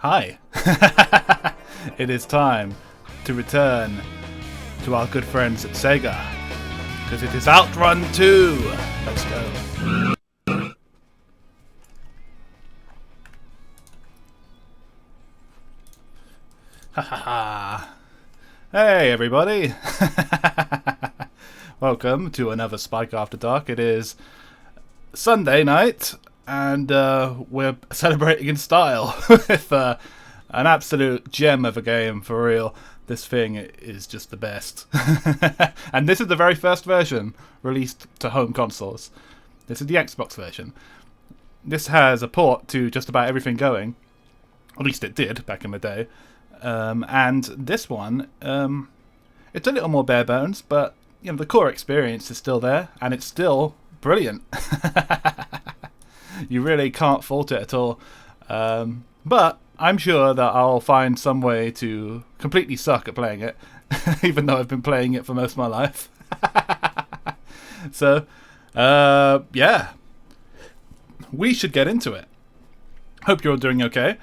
Hi. It is time to return to our good friends at Sega, because it is Outrun 2. Let's go. Ha ha ha. Hey everybody. Welcome to another Spike After Dark. It is Sunday night, and we're celebrating in style with an absolute gem of a game, for real. This thing is just the best. And this is the very first version released to home consoles. This is the Xbox version. This has a port to just about everything going. At least it did back in the day. And this one, it's a little more bare bones, but you know, the core experience is still there, and it's still brilliant. You really can't fault it at all. But I'm sure that I'll find some way to completely suck at playing it, even though I've been playing it for most of my life. So, yeah. We should get into it. Hope you're all doing okay.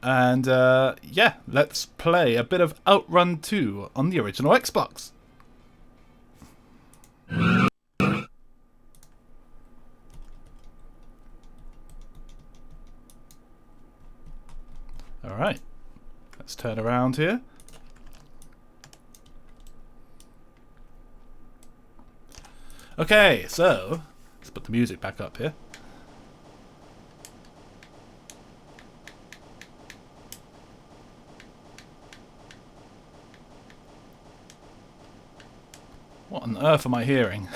And, yeah, let's play a bit of Outrun 2 on the original Xbox. Alright, let's turn around here. Okay, so let's put the music back up here. What on earth am I hearing?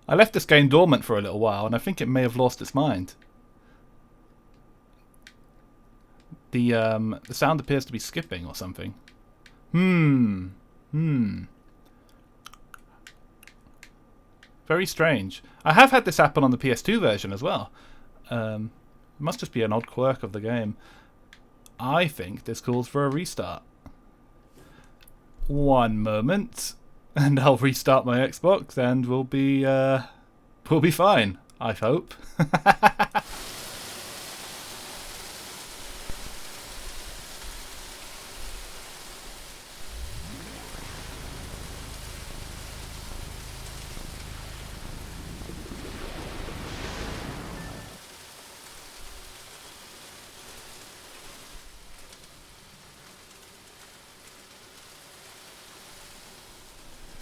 I left this game dormant for a little while, and I think it may have lost its mind. The sound appears to be skipping or something. Very strange. I have had this happen on the PS2 version as well. It must just be an odd quirk of the game. I think this calls for a restart. One moment, and I'll restart my Xbox, and we'll be fine. I hope.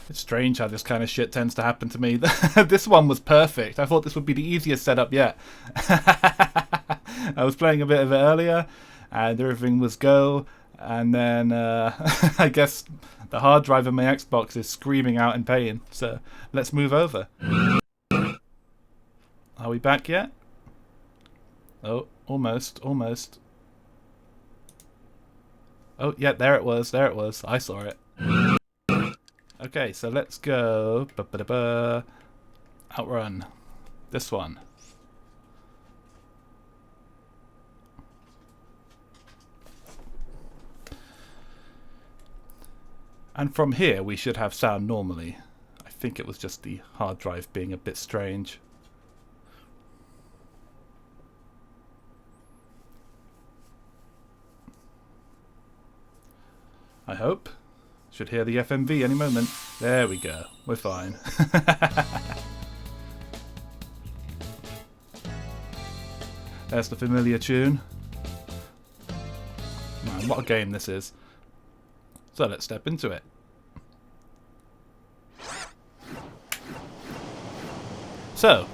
It's strange how this kind of shit tends to happen to me. This one was perfect. I thought this would be the easiest setup yet. I was playing a bit of it earlier, and everything was go, and then I guess the hard drive of my Xbox is screaming out in pain. So let's move over. Are we back yet? Oh, almost. Oh, yeah, there it was. I saw it. Okay, so let's go. Outrun. This one. And from here we should have sound normally. I think it was just the hard drive being a bit strange. I hope. Should hear the FMV any moment. There we go. We're fine. There's the familiar tune. Man, what a game this is. So let's step into it. So,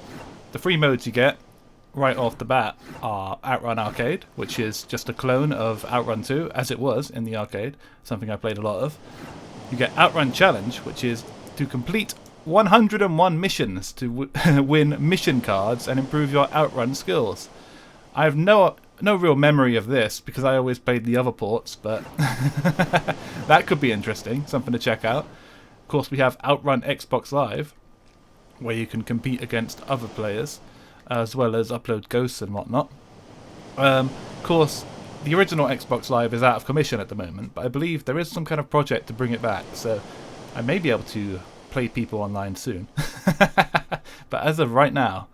the free modes you get right off the bat are Outrun Arcade, which is just a clone of Outrun 2, as it was in the arcade, something I played a lot of. You get Outrun Challenge, which is to complete 101 missions to win mission cards and improve your outrun skills. I have no real memory of this because I always played the other ports, but that could be interesting, something to check out. Of course, we have Outrun Xbox Live, where you can compete against other players, as well as upload ghosts and whatnot. Of course, the original Xbox Live is out of commission at the moment, but I believe there is some kind of project to bring it back, so I may be able to play people online soon. But as of right now,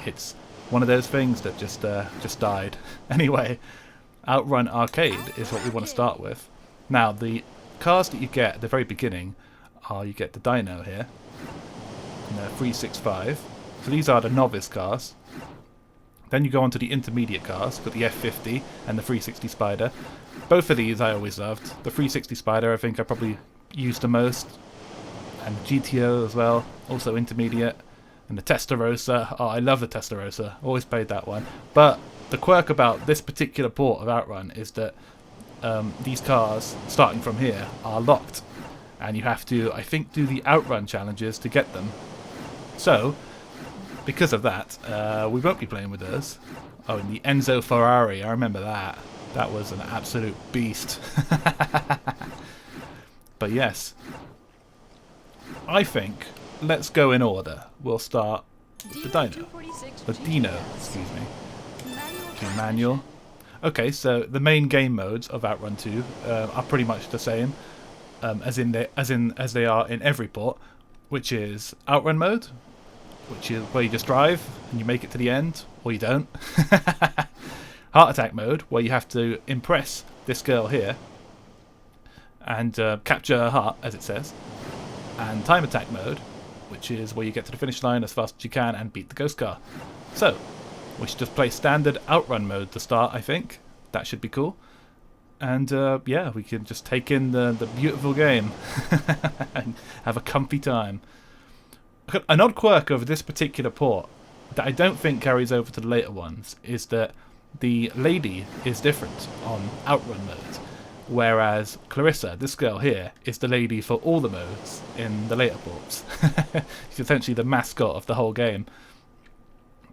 it's one of those things that just died. Anyway, Outrun Arcade is what we want to start with. Now, the cars that you get at the very beginning are, you get the dyno here, and the 365. So these are the novice cars. Then you go on to the intermediate cars, got the F50 and the 360 Spider. Both of these I always loved. The 360 Spider I think I probably used the most, and GTO as well, also intermediate. And the Testarossa, oh I love the Testarossa, always played that one. But the quirk about this particular port of Outrun is that these cars, starting from here, are locked. And you have to, I think, do the Outrun challenges to get them. So, because of that, we won't be playing with those. Oh, and the Enzo Ferrari, I remember that. That was an absolute beast. But yes, I think let's go in order. We'll start with the dyno. The Dino, excuse me. Okay, manual. Okay, so the main game modes of Outrun 2 are pretty much the same as they are in every port, which is Outrun mode, which is where you just drive and you make it to the end, or you don't. Heart attack mode, where you have to impress this girl here and capture her heart, as it says. And time attack mode, which is where you get to the finish line as fast as you can and beat the ghost car. So, we should just play standard Outrun mode to start, I think. That should be cool. And yeah, we can just take in the beautiful game and have a comfy time. An odd quirk of this particular port that I don't think carries over to the later ones is that the lady is different on Outrun mode, whereas Clarissa, this girl here, is the lady for all the modes in the later ports. She's essentially the mascot of the whole game.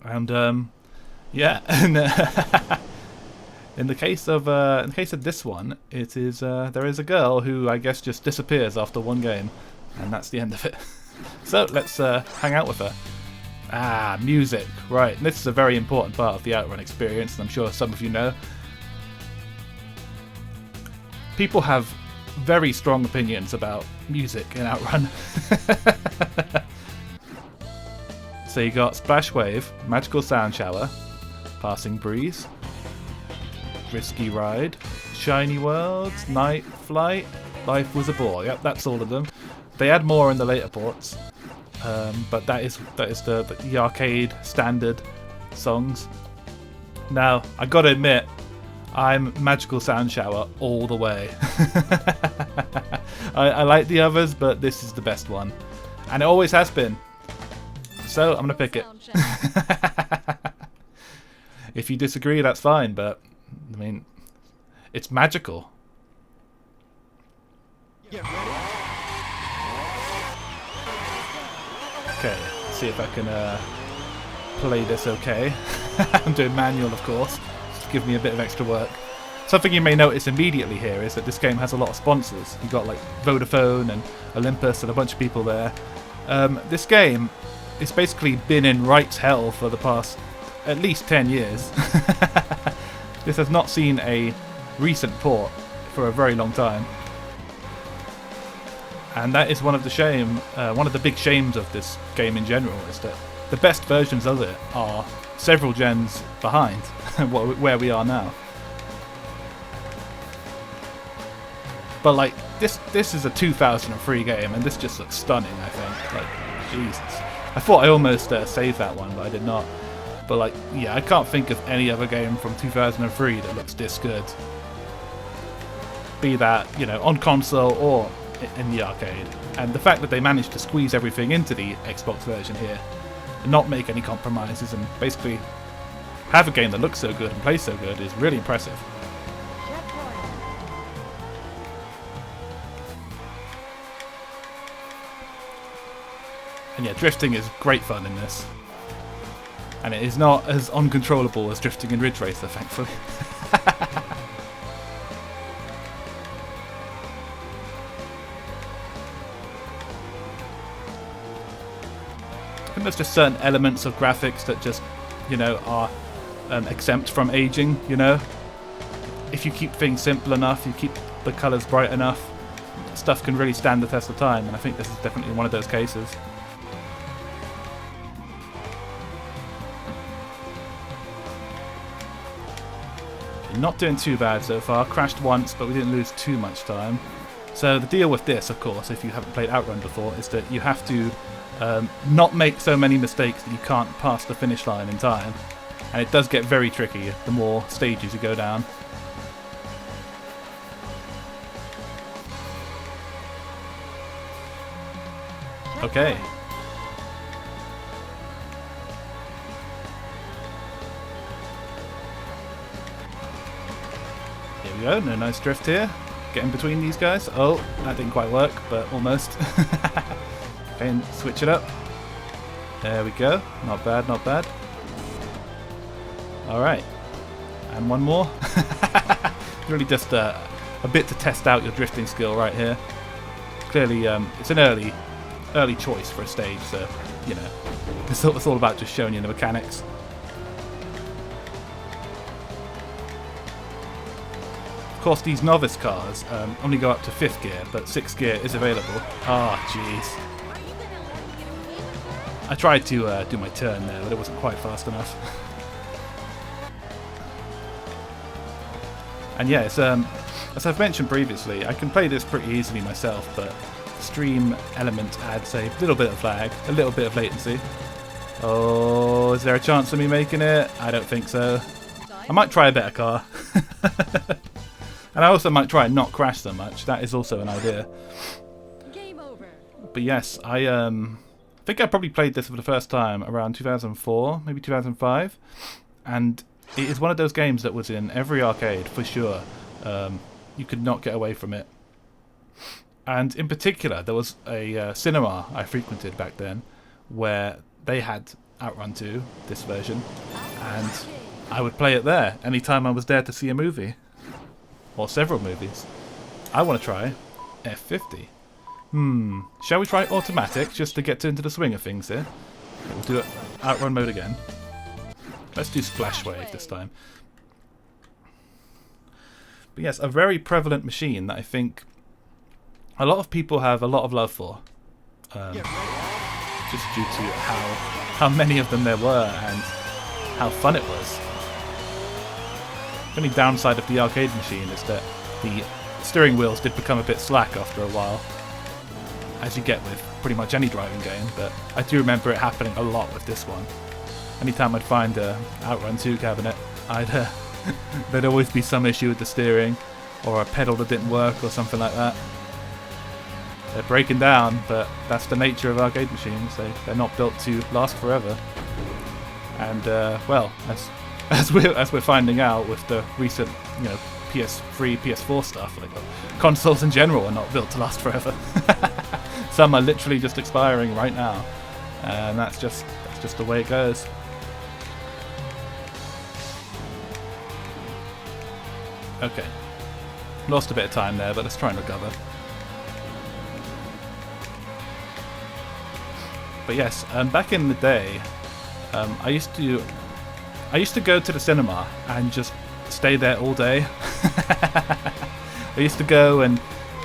And yeah, and, in the case of this one, it is there is a girl who I guess just disappears after one game, and that's the end of it. So let's hang out with her. Ah, music. Right, this is a very important part of the Outrun experience, and I'm sure some of you know. People have very strong opinions about music in Outrun. So you got Splash Wave, Magical Sound Shower, Passing Breeze, Risky Ride, Shiny Worlds, Night Flight, Life Was a Bore. Yep, that's all of them. They add more in the later ports, but that is the arcade standard songs. Now, I gotta admit, I'm Magical Sound Shower all the way. I like the others, but this is the best one, and it always has been. So I'm gonna pick it. If you disagree, that's fine, but I mean, it's magical. Okay, let's see if I can play this okay. I'm doing manual, of course. Just give me a bit of extra work. Something you may notice immediately here is that this game has a lot of sponsors. You've got like Vodafone and Olympus and a bunch of people there. This game has basically been in rights hell for the past at least 10 years. This has not seen a recent port for a very long time. And that is one of the big shames of this game in general, is that the best versions of it are several gens behind where we are now. But like this is a 2003 game, and this just looks stunning. I think, like, Jesus. I thought I almost saved that one, but I did not. But like, yeah, I can't think of any other game from 2003 that looks this good. Be that, you know, on console or in the arcade. And the fact that they managed to squeeze everything into the Xbox version here and not make any compromises and basically have a game that looks so good and plays so good is really impressive. And yeah, drifting is great fun in this. And it is not as uncontrollable as drifting in Ridge Racer, thankfully. I think there's just certain elements of graphics that just, you know, are exempt from aging, you know. If you keep things simple enough, you keep the colours bright enough, stuff can really stand the test of time, and I think this is definitely one of those cases. Not doing too bad so far. Crashed once, but we didn't lose too much time. So the deal with this, of course, if you haven't played Outrun before, is that you have to not make so many mistakes that you can't pass the finish line in time. And it does get very tricky the more stages you go down. Okay. Here we go, no nice drift here. Get in between these guys. Oh, that didn't quite work, but almost. Okay, and switch it up. There we go. Not bad, not bad. Alright. And one more. Really just a bit to test out your drifting skill right here. Clearly, it's an early choice for a stage, so, you know, it's all about just showing you the mechanics. Of course, these novice cars only go up to 5th gear, but 6th gear is available. Ah, jeez. I tried to do my turn there, but it wasn't quite fast enough. And yeah, it's, as I've mentioned previously, I can play this pretty easily myself, but stream element adds a little bit of lag, a little bit of latency. Oh, is there a chance of me making it? I don't think so. I might try a better car. And I also might try and not crash so much. That is also an idea. Game over. But yes, I think I probably played this for the first time around 2004, maybe 2005. And it is one of those games that was in every arcade, for sure. You could not get away from it. And in particular, there was a cinema I frequented back then where they had Outrun 2, this version. And I would play it there anytime I was there to see a movie. Or several movies. I want to try F50. Shall we try automatic just to get into the swing of things here? Okay, we'll do it Outrun mode again. Let's do Splash Wave this time. But yes, a very prevalent machine that I think a lot of people have a lot of love for. Just due to how many of them there were and how fun it was. The only downside of the arcade machine is that the steering wheels did become a bit slack after a while, as you get with pretty much any driving game, but I do remember it happening a lot with this one. Anytime I'd find a Outrun 2 cabinet, there'd always be some issue with the steering, or a pedal that didn't work, or something like that. They're breaking down, but that's the nature of arcade machines. They're not built to last forever. And well, as we're finding out with the recent, you know, PS3, PS4 stuff, like consoles in general are not built to last forever. Some are literally just expiring right now, and that's just the way it goes. Okay, lost a bit of time there, but let's try and recover. But yes, back in the day, I used to go to the cinema and just stay there all day. I used to go and,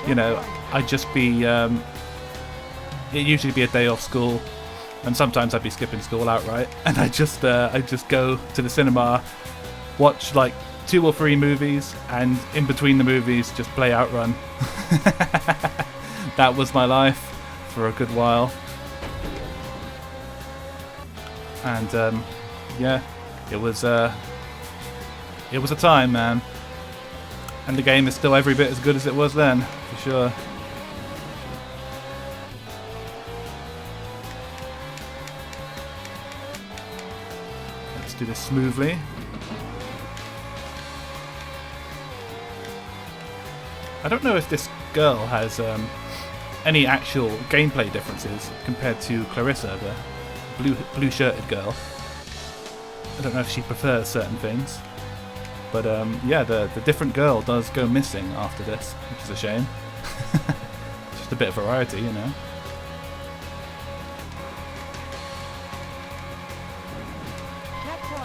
you know, I'd just be, it'd usually be a day off school, and sometimes I'd be skipping school outright, and I'd just go to the cinema, watch like 2 or 3 movies, and in between the movies just play Outrun. That was my life for a good while. And yeah, it was a time, man. And the game is still every bit as good as it was then, for sure. Let's do this smoothly. I don't know if this girl has any actual gameplay differences compared to Clarissa, the blue-shirted girl. I don't know if she prefers certain things. But yeah, the different girl does go missing after this, which is a shame. Just a bit of variety, you know.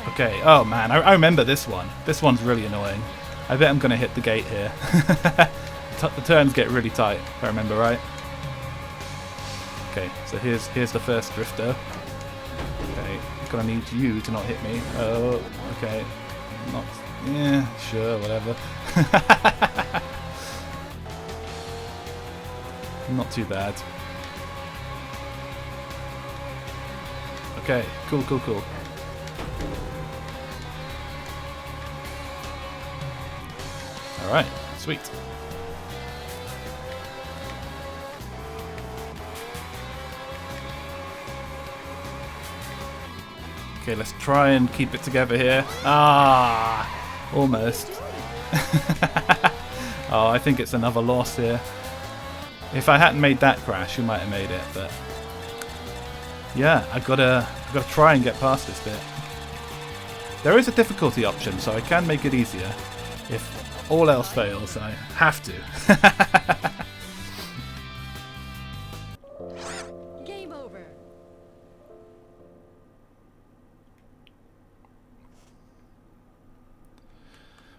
Okay, oh man, I remember this one. This one's really annoying. I bet I'm going to hit the gate here. The turns get really tight, if I remember right. Okay, so here's the first drifter. Okay, I'm going to need you to not hit me. Oh, okay. Yeah, sure, whatever. Not too bad. Okay, cool, cool, cool. Alright, sweet. Okay, let's try and keep it together here. Ah, almost. Oh, I think it's another loss here. If I hadn't made that crash, we might have made it, but yeah, I've got to try and get past this bit. There is a difficulty option, so I can make it easier. If all else fails, I have to. Game over.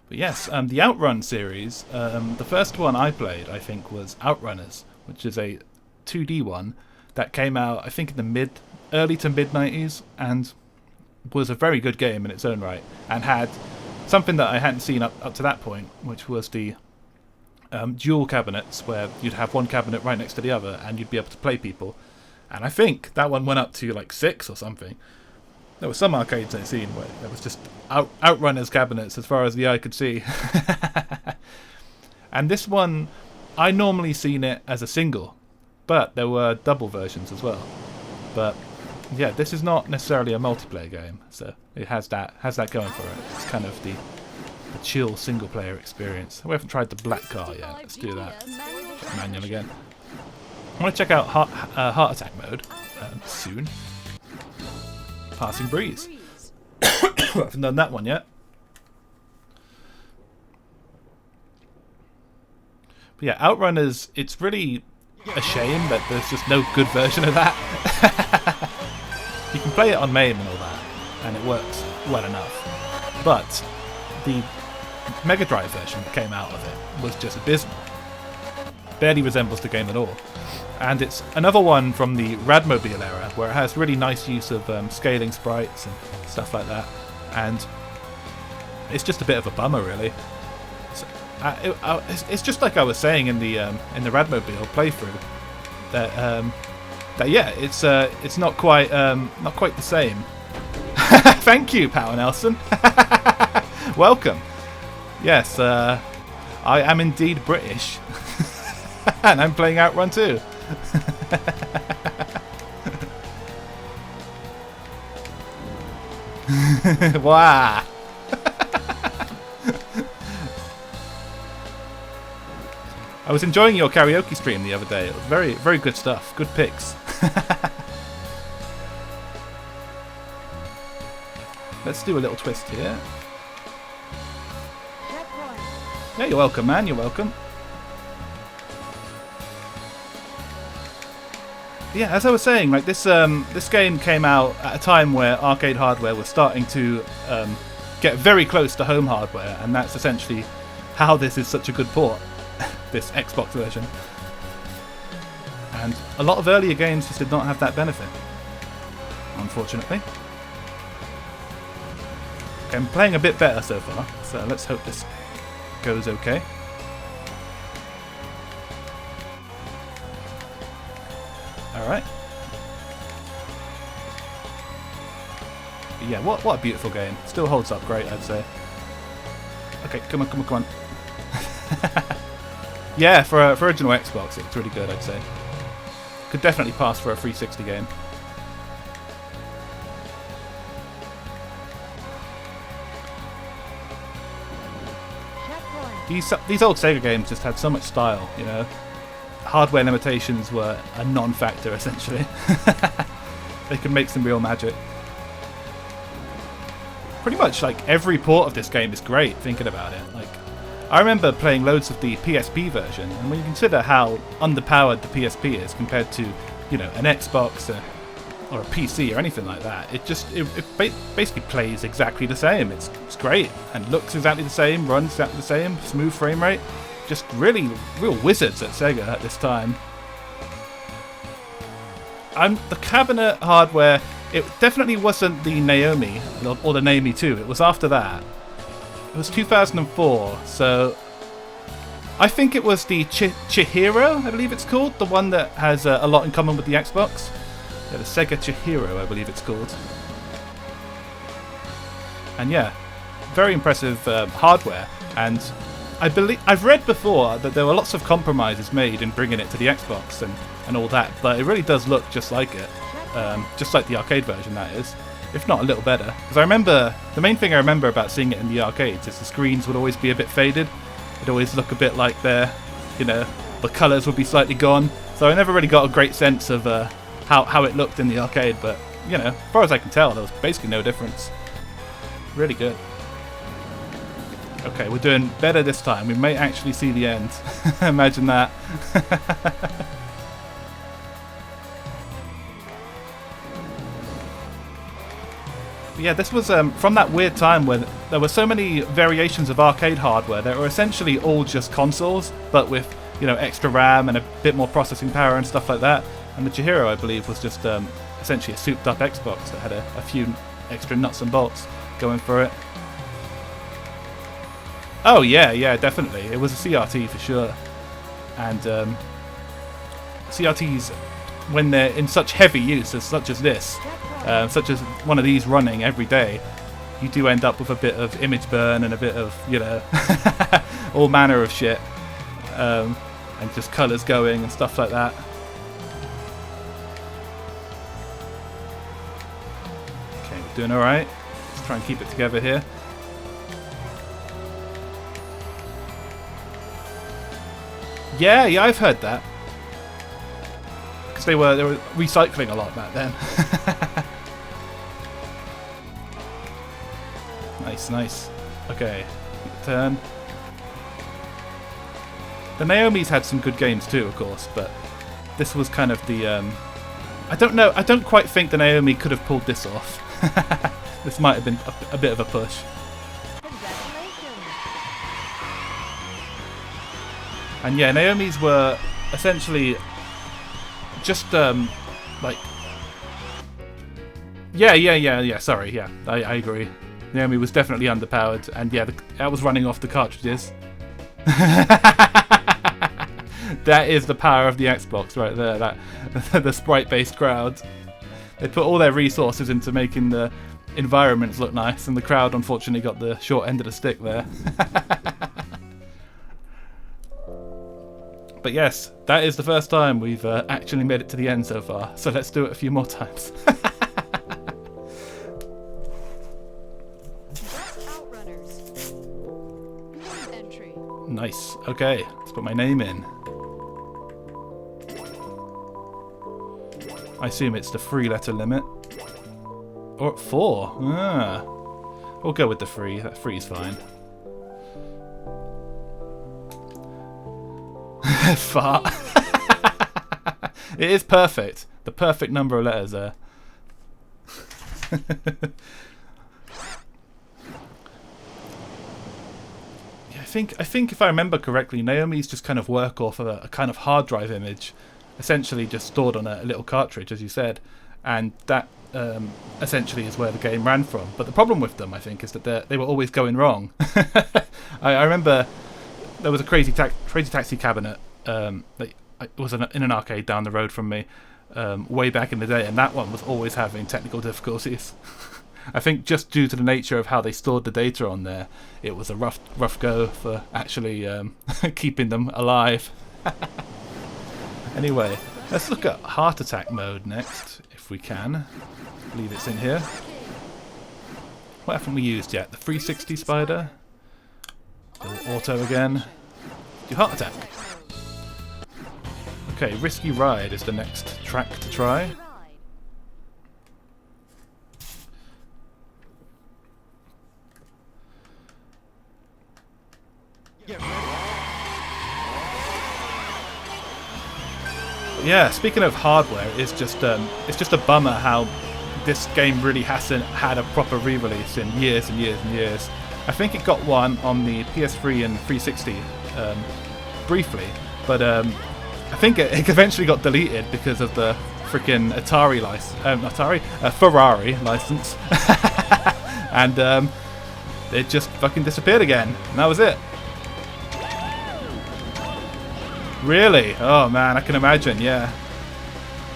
But yes, the Outrun series, the first one I played, I think, was Outrunners, which is a 2D one that came out, I think, in the early to mid 90s, and was a very good game in its own right, and had something that I hadn't seen up to that point, which was the dual cabinets, where you'd have one cabinet right next to the other, and you'd be able to play people. And I think that one went up to like 6 or something. There were some arcades I've seen where there was just Outrunners cabinets as far as the eye could see. And this one, I normally seen it as a single, but there were double versions as well. But yeah, this is not necessarily a multiplayer game, so it has that going for it. It's kind of the chill single player experience. We haven't tried the black car yet. Let's do that. Manual again. I want to check out heart attack mode soon. Passing breeze. I haven't done that one yet. But yeah, Outrunners, it's really a shame that there's just no good version of that. You can play it on MAME and all that, and it works well enough. But the Mega Drive version that came out of it was just abysmal. Barely resembles the game at all. And it's another one from the Radmobile era, where it has really nice use of scaling sprites and stuff like that. And it's just a bit of a bummer, really. So, it's just like I was saying in the Radmobile playthrough, that yeah, it's not quite the same. Thank you, Power Nelson. Welcome. Yes, I am indeed British, and I'm playing Outrun 2. Wow. I was enjoying your karaoke stream the other day. It was very, very good stuff. Good picks. Let's do a little twist here. Yeah, you're welcome, man. You're welcome. Yeah, as I was saying, like this game came out at a time where arcade hardware was starting to get very close to home hardware, and that's essentially how this is such a good port, this Xbox version. And a lot of earlier games just did not have that benefit, unfortunately. Okay, I'm playing a bit better so far, so let's hope this goes okay. Alright. Yeah, what a beautiful game. Still holds up great, I'd say. Okay, come on. Yeah, for original Xbox, it's really good, I'd say. Could definitely pass for a 360 game. These old Sega games just had so much style, you know. Hardware limitations were a non-factor, essentially. They could make some real magic. Pretty much, like, every port of this game is great, thinking about it. Like, I remember playing loads of the PSP version, and when you consider how underpowered the PSP is compared to, you know, an Xbox or a PC or anything like that, it basically plays exactly the same. It's great, and looks exactly the same, runs exactly the same, smooth frame rate. Just really real wizards at Sega at this time. The cabinet hardware, it definitely wasn't the Naomi or the Naomi 2. It was after that. It was 2004, so I think it was the Chihiro, I believe it's called, the one that has a lot in common with the Xbox. Yeah, the Sega Chihiro, I believe it's called. And yeah, very impressive hardware. And I've read before that there were lots of compromises made in bringing it to the Xbox and all that, but it really does look just like it, just like the arcade version, that is. If not a little better. Because I remember, the main thing I remember about seeing it in the arcades is the screens would always be a bit faded. It'd always look a bit like the colours would be slightly gone. So I never really got a great sense of how it looked in the arcade. But, as far as I can tell, there was basically no difference. Really good. Okay, we're doing better this time. We may actually see the end. Imagine that. Yeah, this was from that weird time when there were so many variations of arcade hardware that were essentially all just consoles, but with extra RAM and a bit more processing power and stuff like that. And the Chihiro, I believe, was just essentially a souped-up Xbox that had a few extra nuts and bolts going for it. Oh yeah, definitely. It was a CRT for sure. And CRTs, when they're in such heavy use such as this. Such as one of these running every day, you do end up with a bit of image burn and a bit of, all manner of shit. And just colours going and stuff like that. Okay, we're doing alright. Let's try and keep it together here. Yeah, I've heard that. Because they were recycling a lot back then. Nice. Okay, turn. The Naomi's had some good games too, of course, but this was kind of the... I don't know, I don't quite think the Naomi could have pulled this off. This might have been a bit of a push. And yeah, Naomi's were essentially just like... Yeah, sorry, yeah, I agree. Naomi was definitely underpowered, and yeah, that was running off the cartridges. That is the power of the Xbox right there, the sprite-based crowd. They put all their resources into making the environments look nice, and the crowd unfortunately got the short end of the stick there. But yes, that is the first time we've actually made it to the end so far, so let's do it a few more times. Nice. Okay, let's put my name in. I assume it's the 3-letter limit. Or 4. Ah. We'll go with the 3. That 3's fine. Fart. It is perfect. The perfect number of letters there. I think if I remember correctly, Naomi's just kind of work off of a kind of hard drive image, essentially just stored on a little cartridge, as you said, and that essentially is where the game ran from. But the problem with them, I think, is that they were always going wrong. I remember there was a crazy taxi cabinet that was in an arcade down the road from me way back in the day, and that one was always having technical difficulties. I think just due to the nature of how they stored the data on there, it was a rough go for actually keeping them alive. Anyway, let's look at heart attack mode next, if we can. I believe it's in here. What haven't we used yet? The 360 spider. Auto again. Do heart attack. Okay, risky ride is the next track to try. Yeah, speaking of hardware, it's just a bummer how this game really hasn't had a proper re-release in years and years and years. I think it got one on the PS3 and 360 briefly, but I think it eventually got deleted because of the freaking Ferrari license. And it just fucking disappeared again. And that was it. Really? Oh man, I can imagine. Yeah,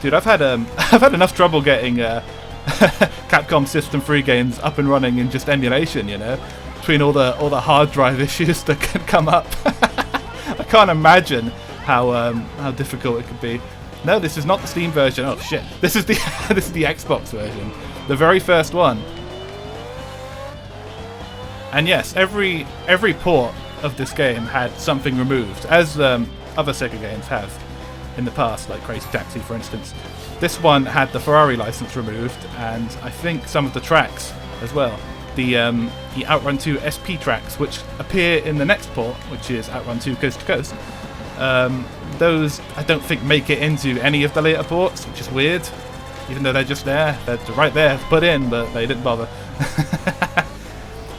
dude, I've had I've had enough trouble getting Capcom System 3 games up and running in just emulation. You know, between all the hard drive issues that can come up. I can't imagine how difficult it could be. No, this is not the Steam version. Oh shit! This is the this is the Xbox version, the very first one. And yes, every port of this game had something removed, as other Sega games have in the past, like Crazy Taxi, for instance. This one had the Ferrari license removed, and I think some of the tracks as well. The Outrun 2 SP tracks, which appear in the next port, which is Outrun 2 Coast to Coast. Those I don't think make it into any of the later ports, which is weird. Even though they're just there, they're right there to put in, but they didn't bother.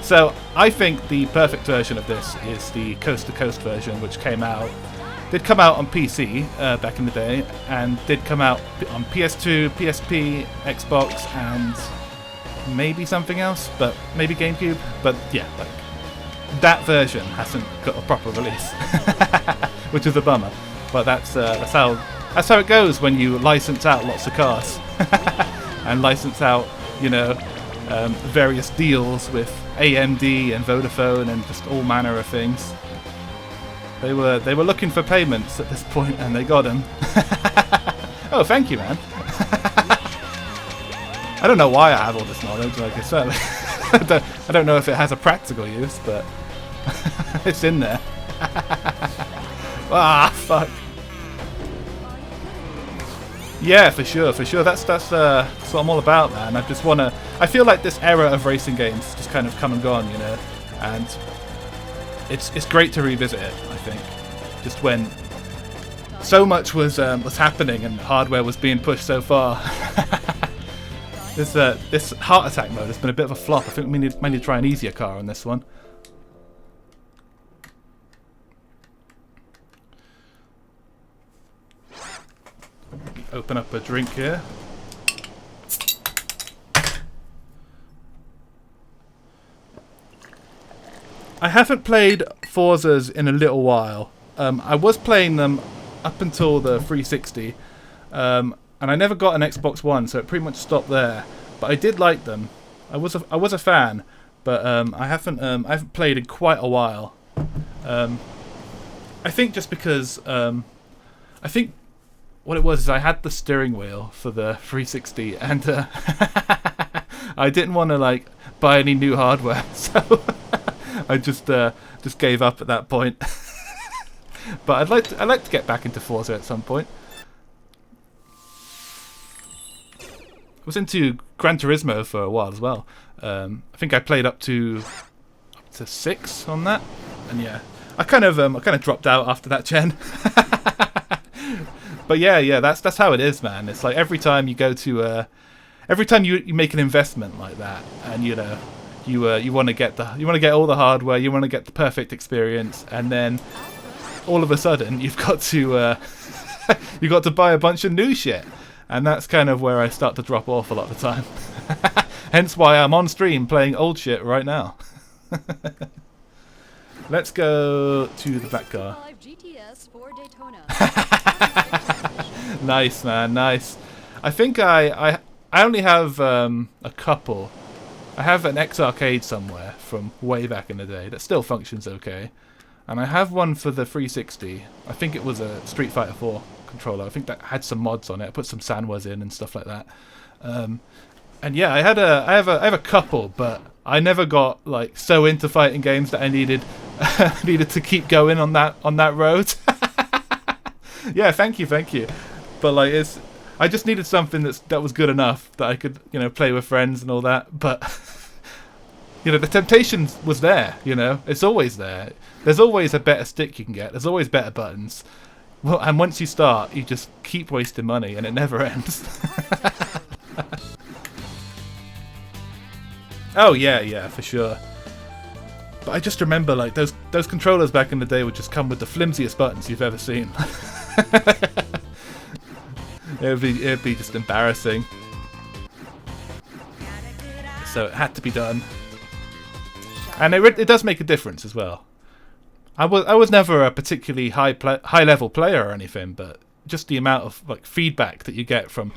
So I think the perfect version of this is the Coast to Coast version, which did come out on PC back in the day, and did come out on PS2, PSP, Xbox, and maybe something else, but maybe GameCube. But yeah, like that version hasn't got a proper release, which is a bummer. But that's how it goes when you license out lots of cars and license out, you know, various deals with AMD and Vodafone and just all manner of things. They were looking for payments at this point, and they got them. Oh, thank you, man. I don't know why I have all this knowledge. Like I said, I don't know if it has a practical use, but it's in there. Ah, fuck. Yeah, for sure. That's what I'm all about, man. I feel like this era of racing games has just kind of come and gone, you know, and it's great to revisit it. I think just when so much was happening and hardware was being pushed so far. This heart attack mode has been a bit of a flop. I think we might need to try an easier car on this one. Open up a drink here. I haven't played Forzas in a little while. I was playing them up until the 360, and I never got an Xbox One, so it pretty much stopped there. But I did like them. I was a fan, but I haven't played in quite a while. I think just because I think what it was is I had the steering wheel for the 360, and I didn't want to like buy any new hardware, so I just gave up at that point. But I'd like to get back into Forza at some point. I was into Gran Turismo for a while as well. I think I played up to 6 on that, and yeah, I kind of dropped out after that gen. But yeah, that's how it is, man. It's like every time you go to, every time you make an investment like that, and you know, you want to get all the hardware, you want to get the perfect experience, and then all of a sudden you've got to buy a bunch of new shit, and that's kind of where I start to drop off a lot of the time. Hence why I'm on stream playing old shit right now. Let's go to the back car. Nice, man, nice. I think I only have a couple. I have an X Arcade somewhere from way back in the day that still functions okay, and I have one for the 360. I think it was a Street Fighter 4 controller. I think that had some mods on it. I put some Sanwas in and stuff like that. And yeah, I have a couple, but I never got like so into fighting games that I needed to keep going on that road. Yeah, thank you. But like I just needed something that was good enough that I could, you know, play with friends and all that. But you know, the temptation was there. You know, it's always there. There's always a better stick you can get. There's always better buttons. Well, and once you start, you just keep wasting money, and it never ends. Oh yeah, for sure. But I just remember like those controllers back in the day would just come with the flimsiest buttons you've ever seen. It'd be just embarrassing. So it had to be done. And it does make a difference as well. I was never a particularly high level player or anything, but just the amount of like feedback that you get from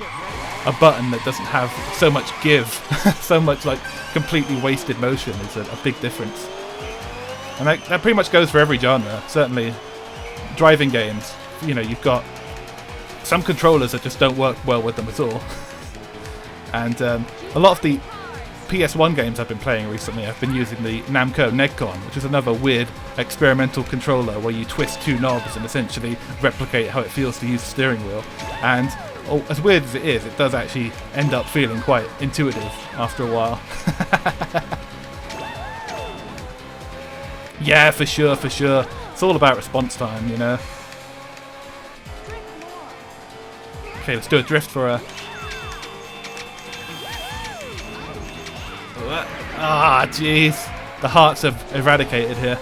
a button that doesn't have so much give, so much like completely wasted motion is a big difference. And that pretty much goes for every genre. Certainly, driving games. You know, you've got some controllers that just don't work well with them at all, and a lot of the PS1 games I've been playing recently, I've been using the Namco Negcon, which is another weird experimental controller where you twist two knobs and essentially replicate how it feels to use the steering wheel. And as weird as it is, it does actually end up feeling quite intuitive after a while. Yeah, for sure, for sure. It's all about response time, you know. Okay, let's do a drift for a... Ah, jeez. The hearts have eradicated here.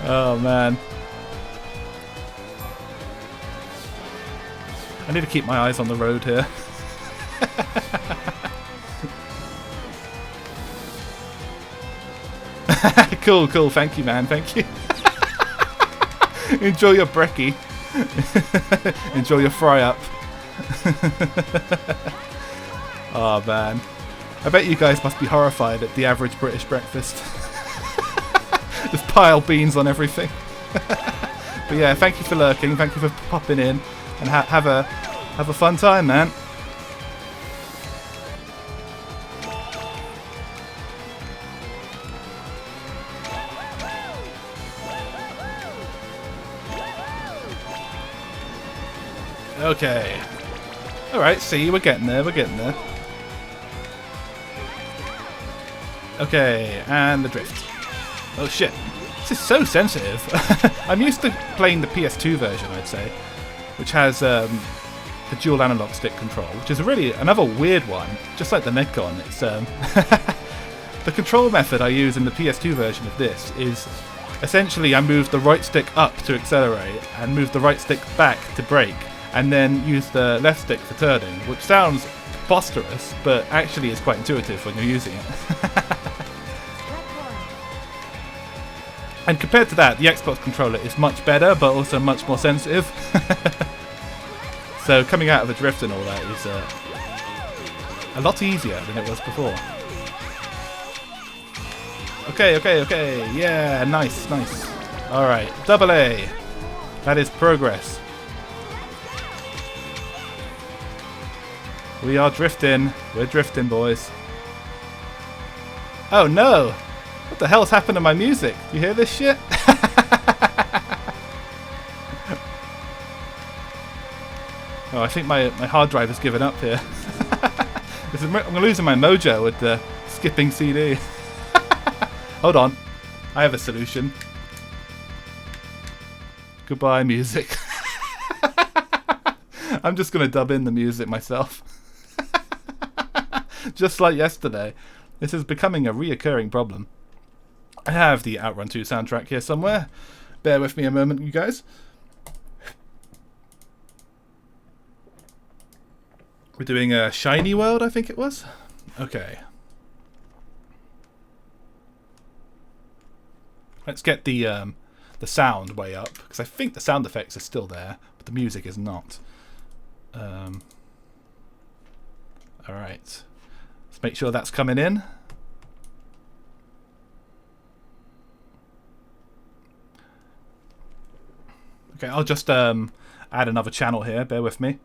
Oh, man. I need to keep my eyes on the road here. Cool, cool. Thank you, man. Thank you. Enjoy your brekkie. Enjoy your fry up. Oh man, I bet you guys must be horrified at the average British breakfast. Just pile beans on everything. But yeah, thank you for lurking, thank you for popping in, and have a fun time, man. Okay. Alright, see, we're getting there, we're getting there. Okay, and the drift. Oh shit. This is so sensitive. I'm used to playing the PS2 version, I'd say, which has the dual analog stick control, which is really another weird one, just like the Netcon. It's the control method I use in the PS2 version of this is essentially I move the right stick up to accelerate and move the right stick back to brake, and then use the left stick for turning, which sounds preposterous, but actually is quite intuitive when you're using it. And compared to that, the Xbox controller is much better, but also much more sensitive. So coming out of a drift and all that is a lot easier than it was before. Okay, okay, okay, yeah, nice, nice. Alright, double A. That is progress. We are drifting. We're drifting, boys. Oh no! What the hell's happened to my music? You hear this shit? Oh, I think my hard drive has given up here. I'm losing my mojo with the skipping CD. Hold on. I have a solution. Goodbye, music. I'm just going to dub in the music myself. Just like yesterday. This is becoming a reoccurring problem. I have the Outrun 2 soundtrack here somewhere. Bear with me a moment, you guys. We're doing a Shiny World, I think it was. Okay. Let's get the sound way up, because I think the sound effects are still there, but the music is not. Alright. Let's make sure that's coming in. Okay, I'll just add another channel here, bear with me.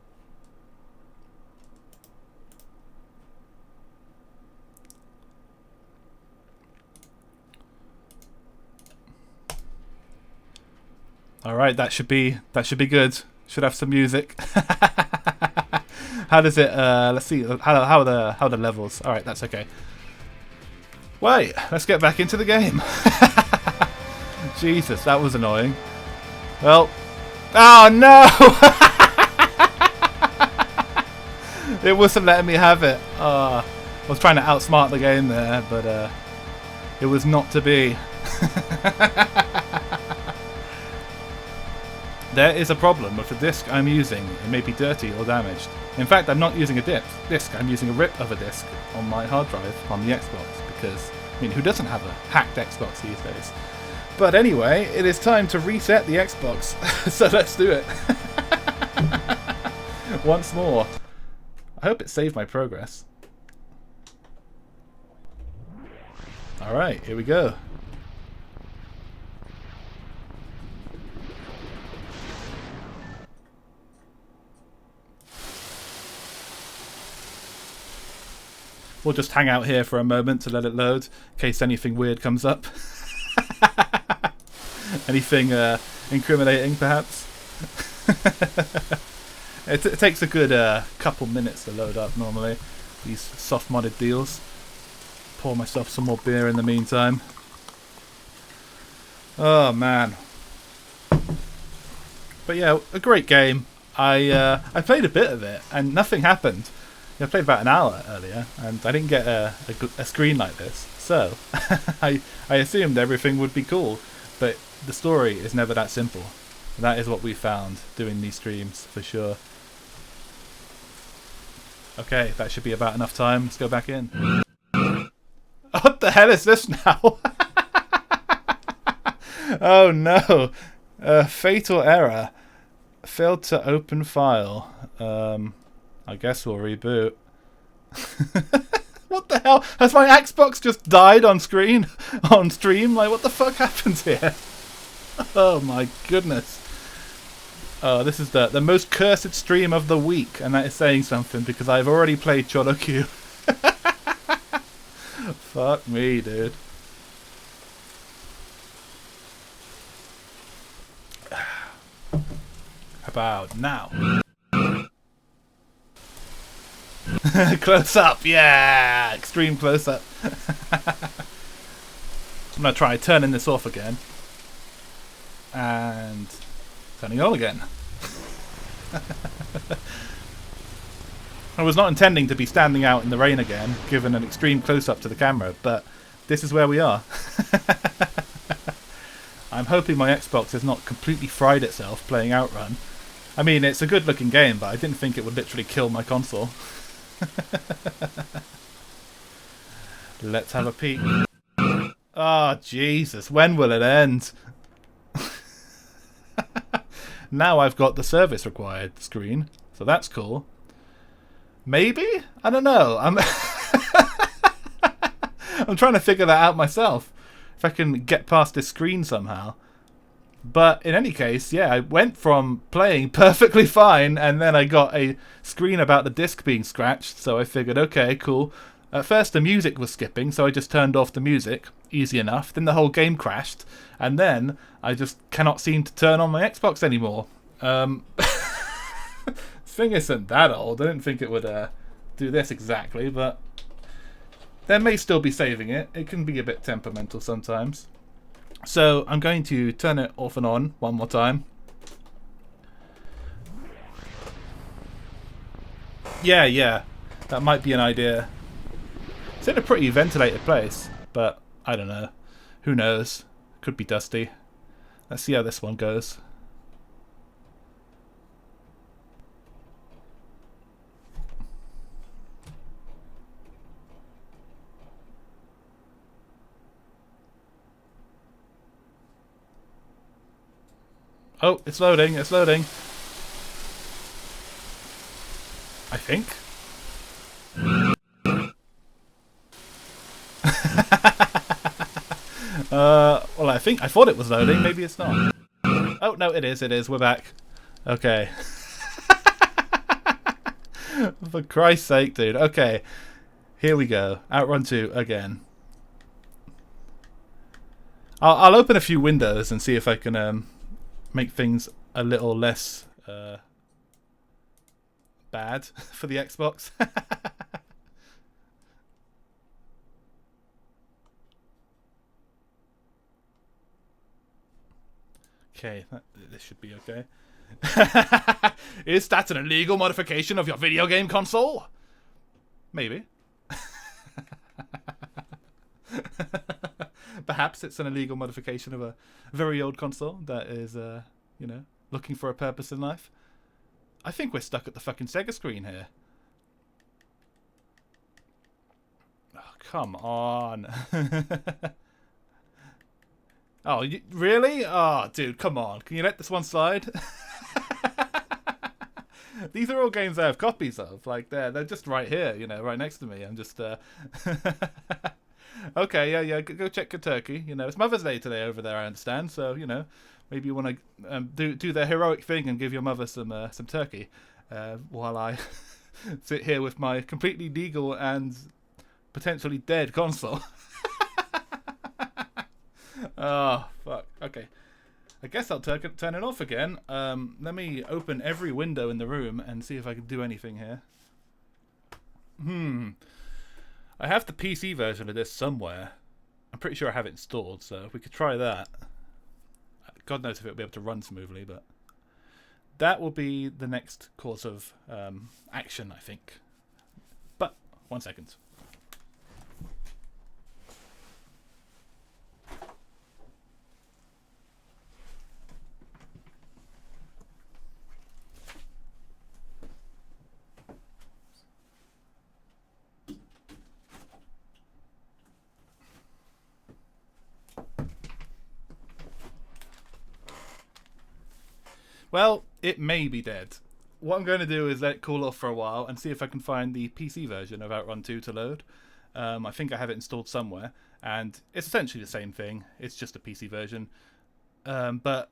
Alright, that should be good. Should have some music. How does it let's see how are the levels. Alright, that's okay. Wait, let's get back into the game. Jesus, that was annoying. Well, oh no! It wasn't letting me have it. I was trying to outsmart the game there, but it was not to be. There is a problem with the disc I'm using. It may be dirty or damaged. In fact, I'm not using a disc. I'm using a rip of a disc on my hard drive on the Xbox because, I mean, who doesn't have a hacked Xbox these days? But anyway, it is time to reset the Xbox. So let's do it. Once more. I hope it saved my progress. Alright, here we go. We'll just hang out here for a moment to let it load, in case anything weird comes up. Anything incriminating, perhaps? It takes a good couple minutes to load up, normally, these soft-modded deals. Pour myself some more beer in the meantime. Oh, man. But yeah, a great game. I played a bit of it, and nothing happened. I played about an hour earlier, and I didn't get a screen like this, so I assumed everything would be cool, but the story is never that simple. That is what we found doing these streams, for sure. Okay, that should be about enough time. Let's go back in. What the hell is this now? Oh no! Fatal error. Failed to open file. I guess we'll reboot. What the hell? Has my Xbox just died on screen? On stream? Like, what the fuck happened here? Oh my goodness. Oh, this is the most cursed stream of the week, and that is saying something because I've already played Cholo Q. Fuck me, dude. About now. Close up, yeah! Extreme close up. I'm gonna try turning this off again. And turning it on again. I was not intending to be standing out in the rain again, given an extreme close-up to the camera, but this is where we are. I'm hoping my Xbox has not completely fried itself playing Outrun. I mean, it's a good-looking game, but I didn't think it would literally kill my console. Let's have a peek. Oh, Jesus, when will it end? Now I've got the service required screen, so that's cool. Maybe? I don't know. I'm trying to figure that out myself. If I can get past this screen somehow. But in any case, yeah, I went from playing perfectly fine, and then I got a screen about the disc being scratched, so I figured, okay, cool. At first the music was skipping, so I just turned off the music. Easy enough. Then the whole game crashed, and then I just cannot seem to turn on my Xbox anymore. This thing isn't that old. I didn't think it would do this exactly, but there may still be saving it. It can be a bit temperamental sometimes. So I'm going to turn it off and on one more time. Yeah, that might be an idea. It's in a pretty ventilated place, but I don't know. Who knows? Could be dusty. Let's see how this one goes. Oh, it's loading, it's loading. I think. Well, I thought it was loading, maybe it's not. Oh, no, it is, we're back. Okay. For Christ's sake, dude. Okay, here we go. Outrun 2 again. I'll open a few windows and see if I can make things a little less bad for the Xbox. Okay, this should be okay. Is that an illegal modification of your video game console? Maybe. Perhaps it's an illegal modification of a very old console that is, you know, looking for a purpose in life. I think we're stuck at the fucking Sega screen here. Oh, come on. Oh, really? Oh, dude, come on. Can you let this one slide? These are all games I have copies of. Like, they're just right here, you know, right next to me. I'm just, Okay, yeah, go check your turkey. You know, it's Mother's Day today over there, I understand. So, you know, maybe you want to do the heroic thing and give your mother some turkey, while I sit here with my completely legal and potentially dead console. Oh, fuck. Okay. I guess I'll turn it off again. Let me open every window in the room and see if I can do anything here. I have the PC version of this somewhere. I'm pretty sure I have it installed, so we could try that. God knows if it'll be able to run smoothly, but that will be the next course of action, I think. But, 1 second. Well, it may be dead. What I'm going to do is let it cool off for a while and see if I can find the PC version of Outrun 2 to load. I think I have it installed somewhere, and it's essentially the same thing. It's just a PC version, but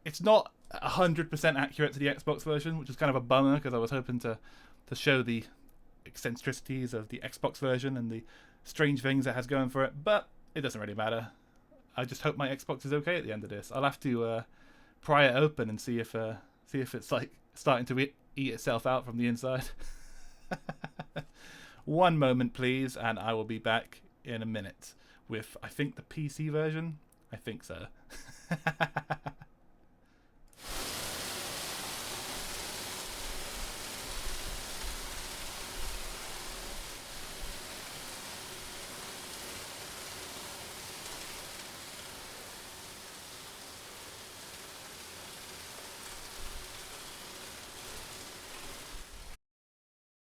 it's not 100% accurate to the Xbox version, which is kind of a bummer because I was hoping to show the eccentricities of the Xbox version and the strange things it has going for it. But it doesn't really matter. I just hope my Xbox is okay at the end of this. I'll have to pry it open and see if it's like starting to eat itself out from the inside. One moment, please, and I will be back in a minute with, I think, the PC version. I think so.